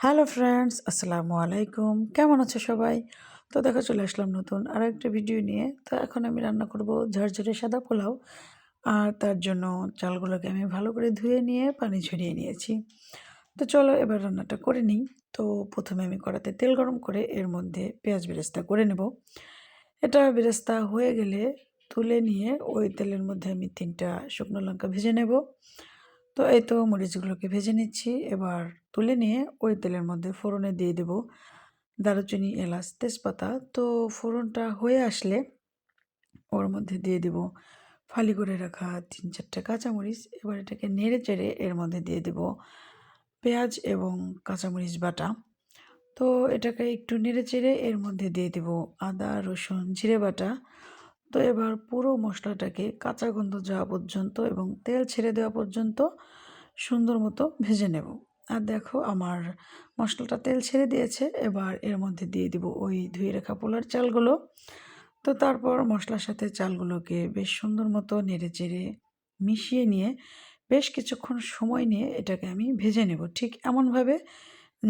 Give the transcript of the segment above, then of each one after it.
Hello friends, আসসালামু আলাইকুম। কেমন আছো সবাই? তো দেখো চলে আসলাম নতুন আরও একটা ভিডিও নিয়ে। তো এখন আমি রান্না করব ঝরঝরে সাদা পোলাও। আর তার জন্য চালগুলোকে আমি ভালো করে ধুয়ে নিয়ে পানি ঝরিয়ে নিয়েছি। তো চলো এবার রান্নাটা করে নিই। তো প্রথমে আমি কড়াতে তেল গরম করে এর মধ্যে পেঁয়াজ বেরেস্তা করে নেব। এটা বেরেস্তা হয়ে গেলে তুলে নিয়ে ওই তেলের মধ্যে আমি 3টা শুকনো লঙ্কা ভেজে নেব। তো এই তো মরিচগুলোকে ভেজে নিচ্ছি। এবার তুলে নিয়ে ওই তেলের মধ্যে ফোড়নে দিয়ে দেব দারুচিনি, এলাচ, তেজপাতা। তো ফোড়নটা হয়ে আসলে ওর মধ্যে দিয়ে দেব ফালি করে রাখা 3-4টা কাঁচামরিচ। এবার এটাকে নেড়ে চেড়ে এর মধ্যে দিয়ে দেব পেঁয়াজ এবং কাঁচামরিচ বাটা। তো এটাকে একটু নেড়ে চেড়ে এর মধ্যে দিয়ে দেব আদা, রসুন, জিরে বাটা। তো এবার পুরো মশলাটাকে কাঁচা গন্ধ যাওয়া পর্যন্ত এবং তেল ছেড়ে দেওয়া পর্যন্ত সুন্দর মতো ভেজে নেব। আর দেখো আমার মশলাটা তেল ছেড়ে দিয়েছে। এবার এর মধ্যে দিয়ে দিব ওই ধুয়ে রাখা পোলার চালগুলো। তো তারপর মশলার সাথে চালগুলোকে বেশ সুন্দর মতো নেড়ে চেড়ে মিশিয়ে নিয়ে বেশ কিছুক্ষণ সময় নিয়ে এটাকে আমি ভেজে নেব ঠিক এমনভাবে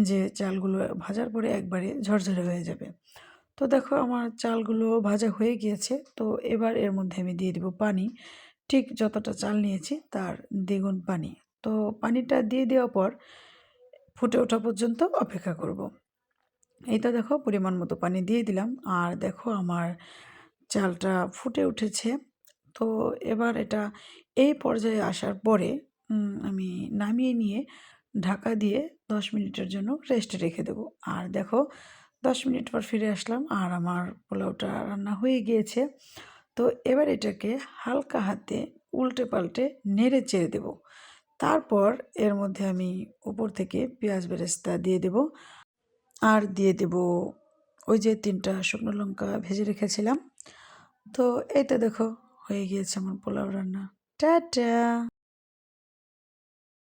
যে চালগুলো ভাজার পরে একবারে ঝরঝরে হয়ে যাবে। তো দেখো আমার চালগুলো ভাজা হয়ে গিয়েছে। তো এবার এর মধ্যে আমি দিয়ে দিব পানি। ঠিক যতটা চাল নিয়েছি তার দ্বিগুণ পানি। তো পানিটা দিয়ে দেওয়ার পর ফুটে ওঠা পর্যন্ত অপেক্ষা করব। এই তো দেখো পরিমাণ মতো পানি দিয়ে দিলাম। আর দেখো আমার চালটা ফুটে উঠেছে। তো এবার এটা এই পর্যায়ে আসার পরে আমি নামিয়ে নিয়ে ঢাকা দিয়ে 10 মিনিটের জন্য রেস্টে রেখে দেবো। আর দেখো 10 মিনিট পর ফিরে আসলাম আর আমার পোলাওটা রান্না হয়ে গিয়েছে। তো এবার এটাকে হালকা হাতে উল্টে পাল্টে নেড়ে চেড়ে দেবো। তারপর এর মধ্যে আমি উপর থেকে পেঁয়াজ বেরেস্তা দিয়ে দেব। আর দিয়ে দেব ওই যে 3টা শুকনো লঙ্কা ভেজে রেখেছিলাম। তো এই তো দেখো হয়ে গিয়েছে আমার পোলাও রান্না। টাটা।